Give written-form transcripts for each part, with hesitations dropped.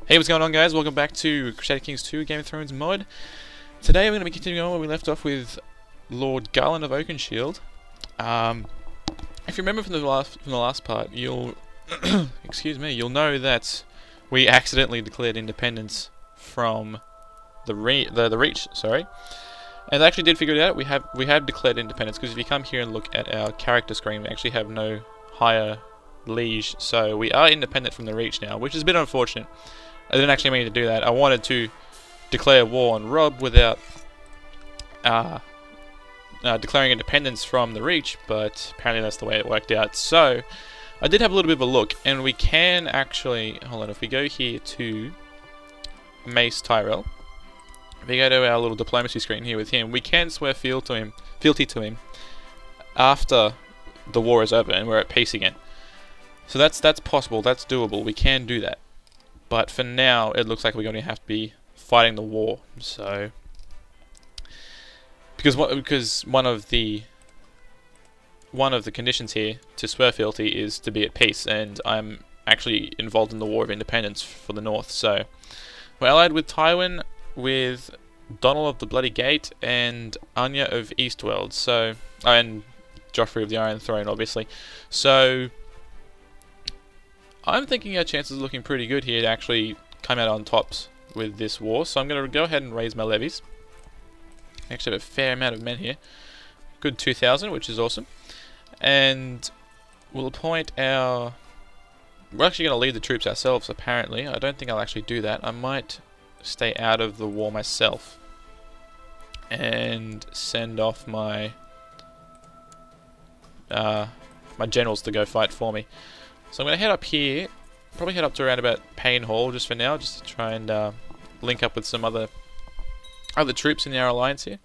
Hey, what's going on, guys? Welcome back to Crusader Kings 2 Game of Thrones mod. Today we're going to be continuing on where we left off with Lord Garland of Oakenshield. If you remember from the last part, you'll excuse me, you'll know that we accidentally declared independence from the Reach. Sorry, and I actually did figure it out. We have declared independence because if you come here and look at our character screen, we actually have no higher liege, so we are independent from the Reach now, which is a bit unfortunate. I didn't actually mean to do that. I wanted to declare war on Rob without declaring independence from the Reach, but apparently that's the way it worked out. So I did have a little bit of a look, and we can actually, hold on, if we go here to Mace Tyrell, if we go to our little diplomacy screen here with him, we can swear fealty to him after the war is over and we're at peace again. So that's possible, that's doable, we can do that. But for now, it looks like we're going to have to be fighting the war. So, because one of the conditions here to swear fealty is to be at peace, and I'm actually involved in the War of Independence for the North. So, we're allied with Tywin, with Donald of the Bloody Gate, and Anya of Eastweld. So, and Joffrey of the Iron Throne, obviously. So, I'm thinking our chances are looking pretty good here to actually come out on tops with this war, so I'm going to go ahead and raise my levies. I actually have a fair amount of men here. Good 2,000, which is awesome. And we'll appoint our... We're actually going to lead the troops ourselves, apparently. I don't think I'll actually do that. I might stay out of the war myself and send off my my generals to go fight for me. So I'm going to head up here, probably head up to around about Payne Hall just for now, just to try and link up with some other troops in our alliance here.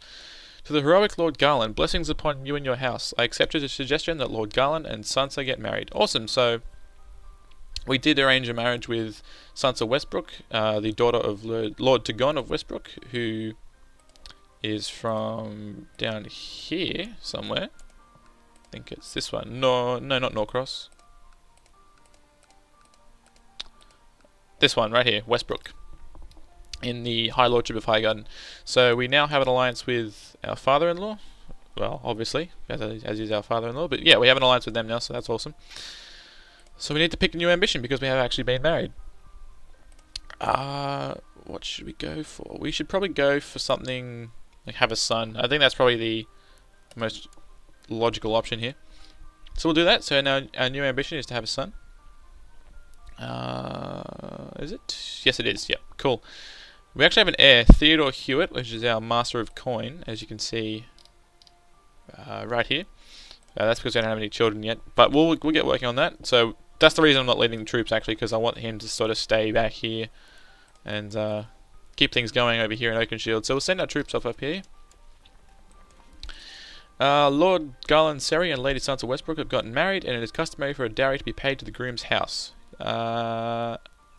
To the heroic Lord Garland, blessings upon you and your house. I accepted the suggestion that Lord Garland and Sansa get married. Awesome, so we did arrange a marriage with Sansa Westbrook, the daughter of Lord Tagon of Westbrook, who is from down here somewhere. I think it's this one. No, not Norcross. This one right here, Westbrook, in the High Lordship of Highgarden. So we now have an alliance with our father-in-law. Well, obviously, as is our father-in-law. But yeah, we have an alliance with them now, so that's awesome. So we need to pick a new ambition because we have actually been married. What should we go for? We should probably go for something like have a son. I think that's probably the most logical option here. So we'll do that. So now our new ambition is to have a son. Is it? Yes, it is. Yep, cool. We actually have an heir, Theodore Hewitt, which is our master of coin, as you can see right here. That's because we don't have any children yet, but we'll get working on that. So that's the reason I'm not leading the troops, actually, because I want him to sort of stay back here and keep things going over here in Oakenshield. So we'll send our troops up here. Lord Garland Seri and Lady Sansa Westbrook have gotten married, and it is customary for a dowry to be paid to the groom's house.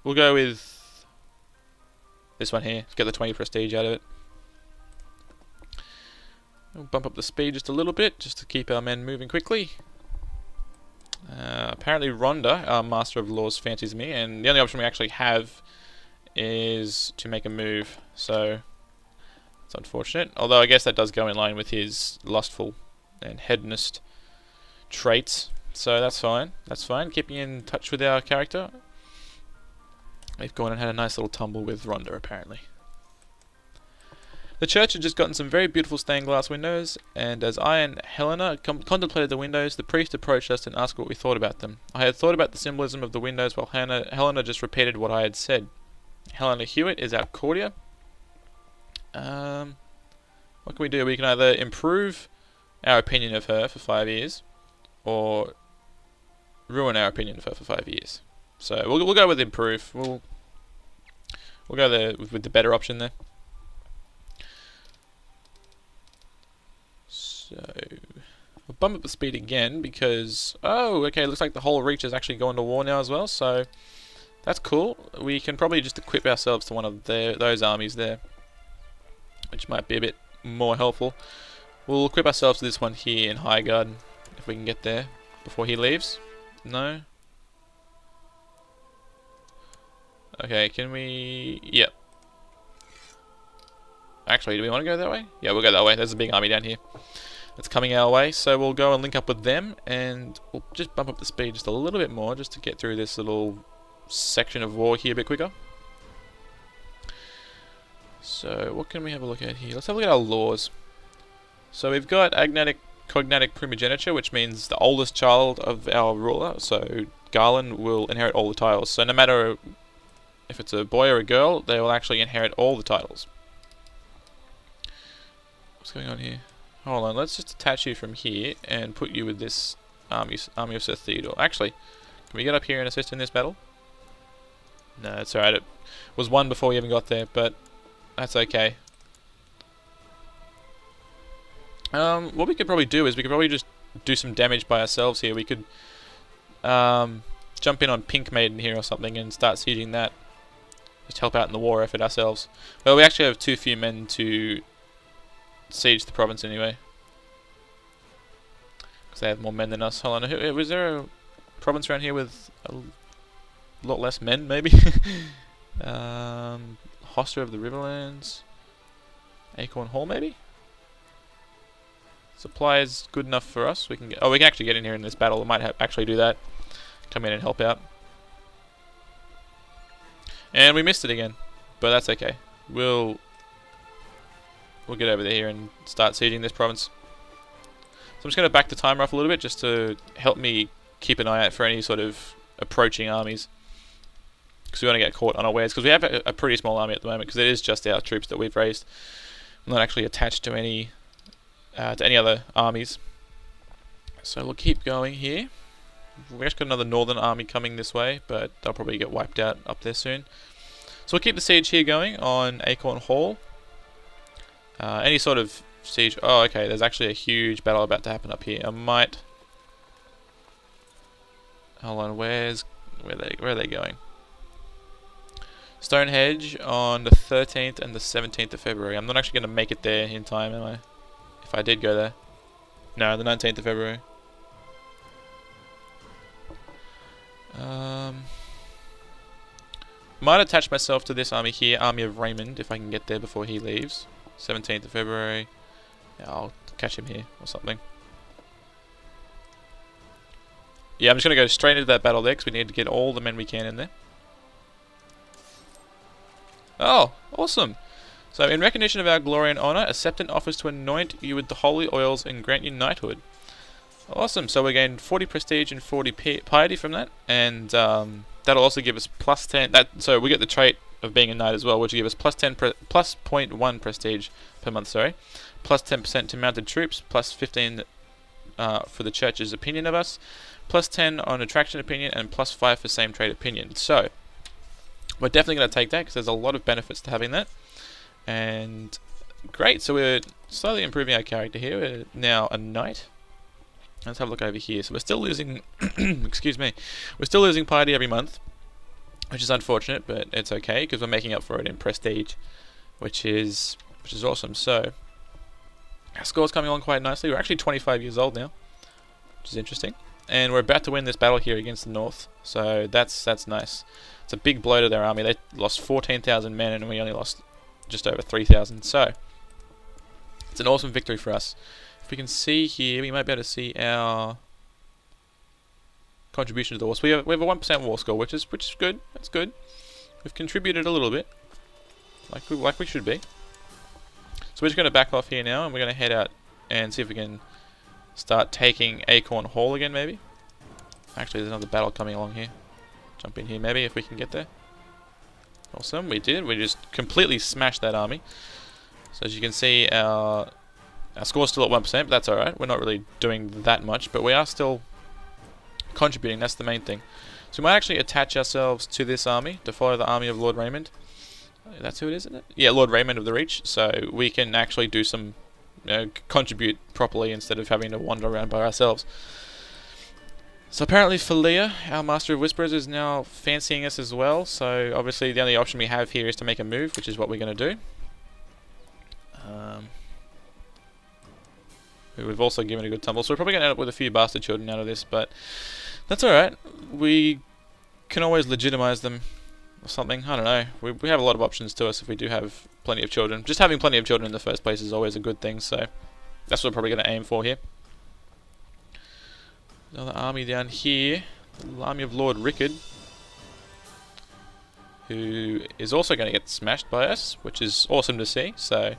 We'll go with this one here. Get the 20 prestige out of it. We'll bump up the speed just a little bit, just to keep our men moving quickly. Apparently Rhonda, our Master of Laws, fancies me, and the only option we actually have is to make a move. So it's unfortunate. Although I guess that does go in line with his lustful and hedonist traits. So that's fine. That's fine. Keeping in touch with our character. We've gone and had a nice little tumble with Rhonda, apparently. The church had just gotten some very beautiful stained glass windows, and as I and Helena contemplated the windows, the priest approached us and asked what we thought about them. I had thought about the symbolism of the windows while Helena just repeated what I had said. Helena Hewitt is our courtier. What can we do? We can either improve our opinion of her for 5 years, or ruin our opinion of her for 5 years. So we'll go with improve. We'll go there with the better option there. So we'll bump up the speed again because okay, looks like the whole Reach is actually going to war now as well. So that's cool. We can probably just equip ourselves to one of those armies there, which might be a bit more helpful. We'll equip ourselves to this one here in Highgarden if we can get there before he leaves. No. Okay, can we... Yep. Actually, do we want to go that way? Yeah, we'll go that way. There's a big army down here that's coming our way. So we'll go and link up with them, and we'll just bump up the speed just a little bit more, just to get through this little section of war here a bit quicker. So what can we have a look at here? Let's have a look at our laws. So we've got agnatic cognatic primogeniture, which means the oldest child of our ruler. So Garland will inherit all the titles. So no matter if it's a boy or a girl, they will actually inherit all the titles. What's going on here? Hold on, let's just attach you from here and put you with this army of Sir Theodore. Actually, can we get up here and assist in this battle? No, it's alright. It was won before we even got there, but that's okay. What we could probably do is we could probably just do some damage by ourselves here. We could jump in on Pink Maiden here or something and start sieging that. Just help out in the war effort ourselves. Well, we actually have too few men to siege the province anyway, because they have more men than us. Hold on, was there a province around here with a lot less men, maybe? Hoster of the Riverlands, Acorn Hall, maybe? Supply is good enough for us. We can get, we can actually get in here in this battle. We might actually do that. Come in and help out. And we missed it again, but that's okay. We'll get over there and start sieging this province. So I'm just going to back the timer off a little bit just to help me keep an eye out for any sort of approaching armies, because we want to get caught unawares, because we have a pretty small army at the moment, because it is just our troops that we've raised. I'm not actually attached to any other armies. So we'll keep going here. We've actually got another northern army coming this way, but they'll probably get wiped out up there soon. So we'll keep the siege here going on Acorn Hall. Any sort of siege... Oh, okay, there's actually a huge battle about to happen up here. I might... Hold on, where are they going? Stonehenge on the 13th and the 17th of February. I'm not actually going to make it there in time, am I? If I did go there. No, the 19th of February. Might attach myself to this army here, Army of Raymond, if I can get there before he leaves. 17th of February. Yeah, I'll catch him here or something. Yeah, I'm just going to go straight into that battle there, because we need to get all the men we can in there. Oh, awesome. So, in recognition of our glory and honour, a septon offers to anoint you with the holy oils and grant you knighthood. Awesome. So we gained 40 prestige and 40 piety from that, and that'll also give us plus 10. So we get the trait of being a knight as well, which will give us plus 0.1 prestige per month. Sorry, plus 10% to mounted troops, plus 15 for the church's opinion of us, plus 10 on attraction opinion, and plus 5 for same trait opinion. So we're definitely going to take that, because there's a lot of benefits to having that. And great. So we're slowly improving our character here. We're now a knight. Let's have a look over here. So we're still losing, excuse me, we're still losing piety every month, which is unfortunate, but it's okay, because we're making up for it in prestige, which is awesome. So our score's coming along quite nicely. We're actually 25 years old now, which is interesting, and we're about to win this battle here against the North. So that's nice. It's a big blow to their army. They lost 14,000 men, and we only lost just over 3,000. So it's an awesome victory for us. If we can see here, we might be able to see our contribution to the war. So we have a 1% war score, which is good. That's good. We've contributed a little bit, like we should be. So we're just going to back off here now, and we're going to head out and see if we can start taking Acorn Hall again, maybe. Actually, there's another battle coming along here. Jump in here, maybe, if we can get there. Awesome, we did. We just completely smashed that army. So as you can see, our score's still at 1%, but that's alright. We're not really doing that much, but we are still contributing. That's the main thing. So we might actually attach ourselves to this army to follow the army of Lord Raymond. That's who it is, isn't it? Yeah, Lord Raymond of the Reach. So we can actually do some, contribute properly instead of having to wander around by ourselves. So apparently Philia, our Master of Whisperers, is now fancying us as well. So obviously the only option we have here is to make a move, which is what we're going to do. We've also given a good tumble, so we're probably going to end up with a few bastard children out of this, but that's alright. We can always legitimize them or something. I don't know. We have a lot of options to us if we do have plenty of children. Just having plenty of children in the first place is always a good thing, so that's what we're probably going to aim for here. Another army down here. The army of Lord Rickard, who is also going to get smashed by us, which is awesome to see. So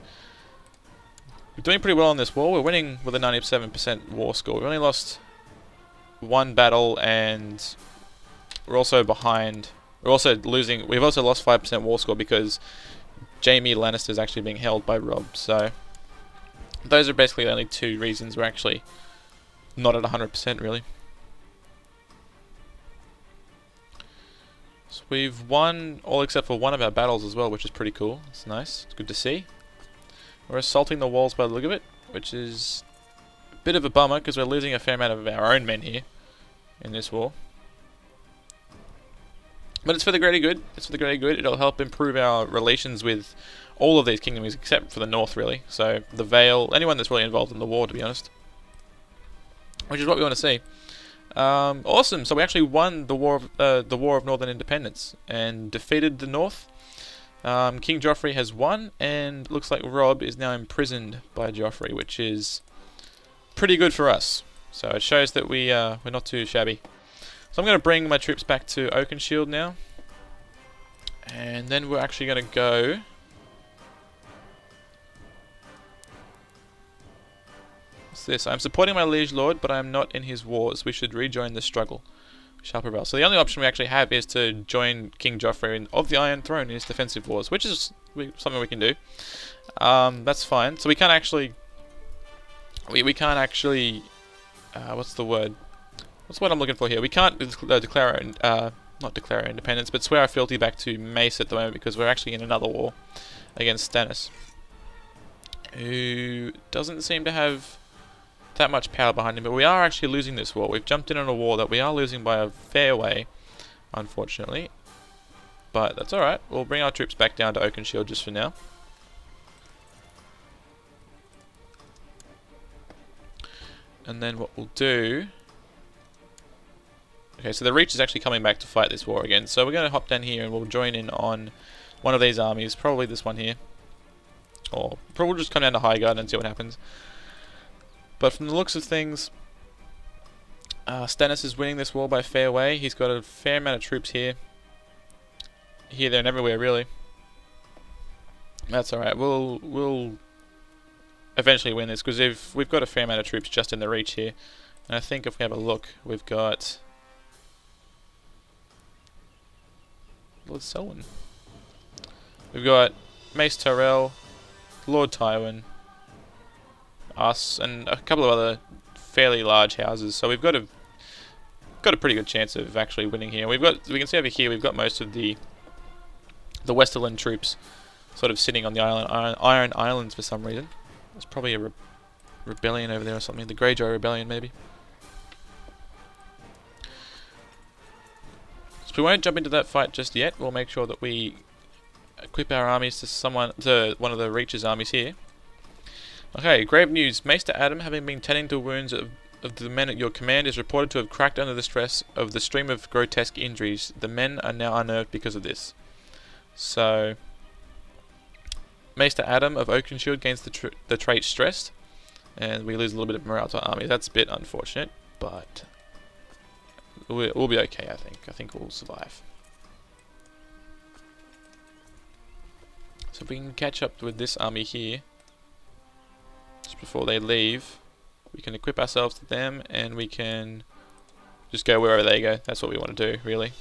we're doing pretty well on this war. We're winning with a 97% war score. We've only lost one battle, and we're also behind. We're also losing. We've also lost 5% war score because Jaime Lannister is actually being held by Robb. So those are basically the only two reasons we're actually not at 100% really. So we've won all except for one of our battles as well, which is pretty cool. It's nice. It's good to see. We're assaulting the walls by the look of it, which is a bit of a bummer because we're losing a fair amount of our own men here in this war. But it's for the greater good. It's for the greater good. It'll help improve our relations with all of these kingdoms except for the north, really. So the Vale, anyone that's really involved in the war, to be honest. Which is what we want to see. Awesome. So we actually won the War of Northern Independence and defeated the North. King Joffrey has won, and looks like Robb is now imprisoned by Joffrey, which is pretty good for us. So it shows that we're not too shabby. So I'm going to bring my troops back to Oakenshield now, and then we're actually going to go. This. I'm supporting my liege lord, but I am not in his wars. We should rejoin the struggle. We shall prevail. So the only option we actually have is to join King Joffrey of the Iron Throne in his defensive wars, which is something we can do. That's fine. So we can't actually... We can't actually... what's the word? What's the word I'm looking for here? We can't declare our... not declare our independence, but swear our fealty back to Mace at the moment because we're actually in another war against Stannis, who doesn't seem to have that much power behind him, but we are actually losing this war. We've jumped in on a war that we are losing by a fair way, unfortunately. But that's alright. We'll bring our troops back down to Oakenshield just for now. And then what we'll do... Okay, so the Reach is actually coming back to fight this war again. So we're going to hop down here and we'll join in on one of these armies. Probably this one here. Or probably we'll just come down to Highgarden and see what happens. But from the looks of things, Stannis is winning this war by a fair way. He's got a fair amount of troops here. Here, there, and everywhere, really. That's alright. We'll eventually win this, because we've got a fair amount of troops just in the Reach here. And I think if we have a look, we've got... Lord Selwyn. We've got Mace Tyrell, Lord Tywin, us, and a couple of other fairly large houses. So we've got a pretty good chance of actually winning here. We can see over here we've got most of the Westerland troops sort of sitting on the Iron Islands for some reason. There's probably a rebellion over there or something. The Greyjoy Rebellion, maybe. So we won't jump into that fight just yet. We'll make sure that we equip our armies to one of the Reach's armies here. Okay, grave news. Maester Adam, having been tending to wounds of the men at your command, is reported to have cracked under the stress of the stream of grotesque injuries. The men are now unnerved because of this. So, Maester Adam of Oakenshield gains the trait stressed, and we lose a little bit of morale to our army. That's a bit unfortunate, but we'll be okay, I think. I think we'll survive. So if we can catch up with this army here, just before they leave, we can equip ourselves to them, and we can just go wherever they go. That's what we want to do, really.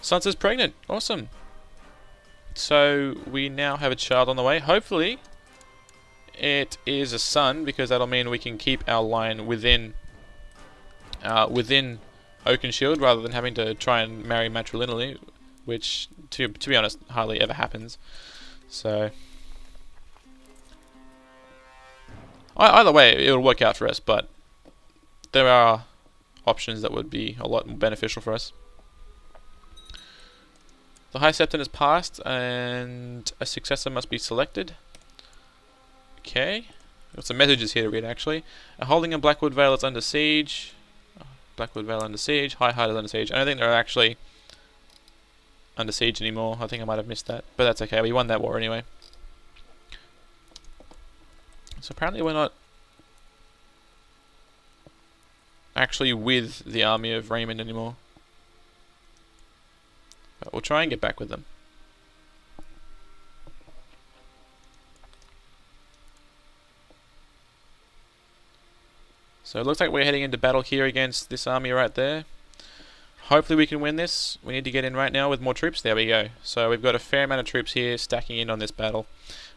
Sansa's pregnant. Awesome. So we now have a child on the way. Hopefully it is a son, because that'll mean we can keep our line within Oakenshield rather than having to try and marry matrilineally, which to be honest hardly ever happens. So either way it'll work out for us, but there are options that would be a lot more beneficial for us. The High Septon has passed, and a successor must be selected. Okay. Got some messages here to read, actually. Holding in Blackwood Vale is under siege. Blackwood Vale under siege. High Heart is under siege. I don't think there are actually under siege anymore. I think I might have missed that, but that's okay. We won that war anyway. So apparently we're not actually with the army of Raymond anymore. But we'll try and get back with them. So it looks like we're heading into battle here against this army right there. Hopefully we can win this. We need to get in right now with more troops. There we go. So we've got a fair amount of troops here stacking in on this battle.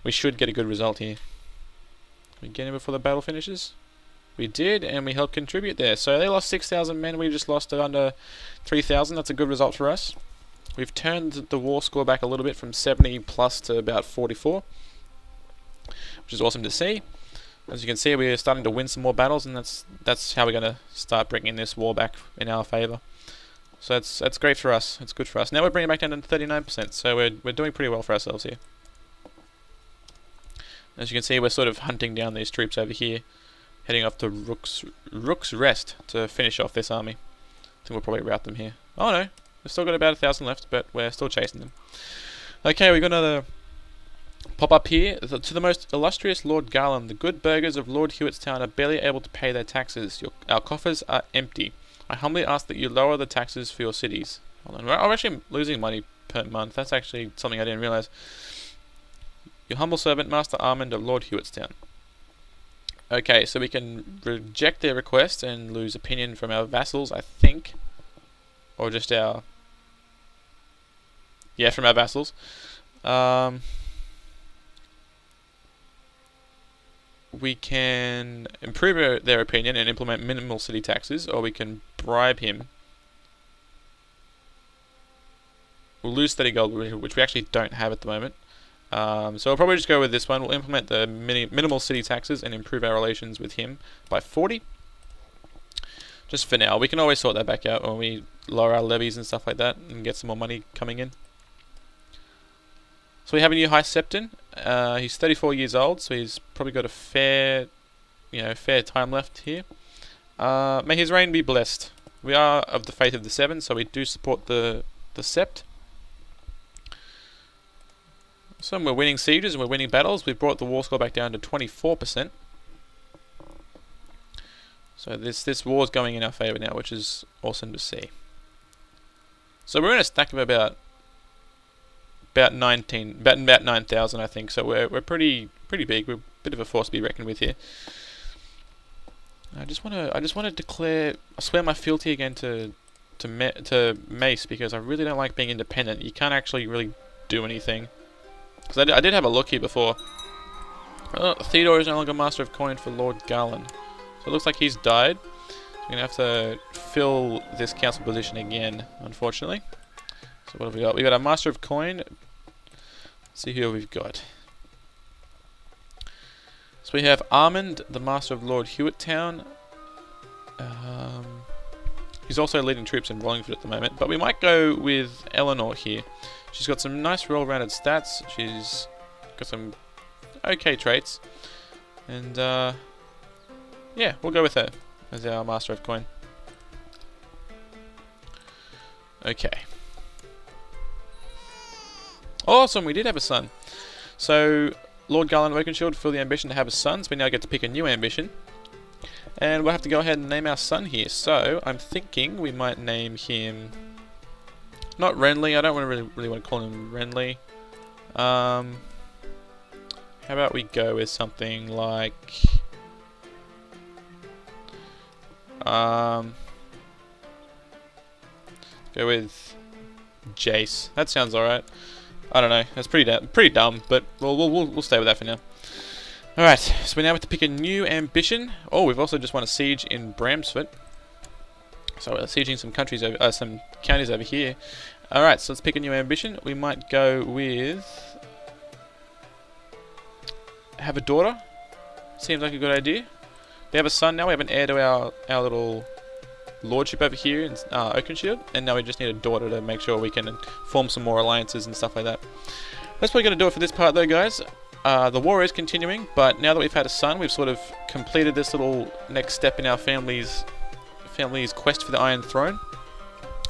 We should get a good result here. We get in before the battle finishes? We did, and we helped contribute there. So they lost 6,000 men. We just lost under 3,000. That's a good result for us. We've turned the war score back a little bit from 70 plus to about 44, which is awesome to see. As you can see, we're starting to win some more battles, and that's how we're going to start bringing this war back in our favour. So that's great for us. It's good for us. Now we're bringing it back down to 39%, so we're doing pretty well for ourselves here. As you can see, we're sort of hunting down these troops over here, heading off to Rook's Rest to finish off this army. I think we'll probably rout them here. Oh no, we've still got about 1,000 left, but we're still chasing them. Okay, we've got another pop up here. To the most illustrious Lord Garland, the good burghers of Lord Hewittstown are barely able to pay their taxes. Our coffers are empty. I humbly ask that you lower the taxes for your cities. Hold on, we're actually losing money per month. That's actually something I didn't realise. Your humble servant, Master Armand of Lord Hewittstown. Okay, so we can reject their request and lose opinion from our vassals, I think. Or just our... yeah, from our vassals. We can improve their opinion and implement minimal city taxes, or we can bribe him. We'll lose steady gold, which we actually don't have at the moment. So we'll probably just go with this one. We'll implement the minimal city taxes and improve our relations with him by 40. Just for now. We can always sort that back out when we lower our levies and stuff like that and get some more money coming in. So we have a new High Septon. He's 34 years old, so he's probably got a fair time left here. May his reign be blessed. We are of the faith of the Seven, so we do support the Sept. So we're winning sieges and we're winning battles. We've brought the war score back down to 24%. So this war's going in our favour now, which is awesome to see. So we're in a stack of about 9,000, I think. So we're pretty big. We're a bit of a force to be reckoned with here. I just want to declare. I swear my fealty again to Mace, because I really don't like being independent. You can't actually really do anything. Because I did have a look here before. Oh, Theodore is no longer Master of Coin for Lord Garland. So it looks like he's died. We're going to have to fill this council position again, unfortunately. So what have we got? We got a Master of Coin. Let's see who we've got. So we have Armand, the Master of Lord Hewittstown. He's also leading troops in Wallingford at the moment, but we might go with Eleanor here. She's got some nice well-rounded stats. She's got some okay traits, and yeah, we'll go with her as our Master of Coin. Okay. Awesome, we did have a son. So, Lord Garland of Oakenshield fulfilled the ambition to have a son, so we now get to pick a new ambition. And we'll have to go ahead and name our son here. So, I'm thinking we might name him... not Renly, I don't really want to call him Renly. How about we go with something like... go with Jace. That sounds alright. I don't know. That's pretty dumb, but we'll stay with that for now. Alright, so we now have to pick a new ambition. Oh, we've also just won a siege in Bramsford. So we're sieging some countries over, some counties over here. Alright, so let's pick a new ambition. We might go with... have a daughter. Seems like a good idea. We have a son now. We have an heir to our little lordship over here in Oakenshield. And now we just need a daughter to make sure we can form some more alliances and stuff like that. That's probably going to do it for this part though, guys. The war is continuing, but now that we've had a son, we've sort of completed this little next step in our family's quest for the Iron Throne.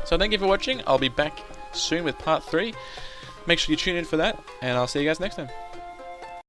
So thank you for watching. I'll be back soon with part 3. Make sure you tune in for that, and I'll see you guys next time.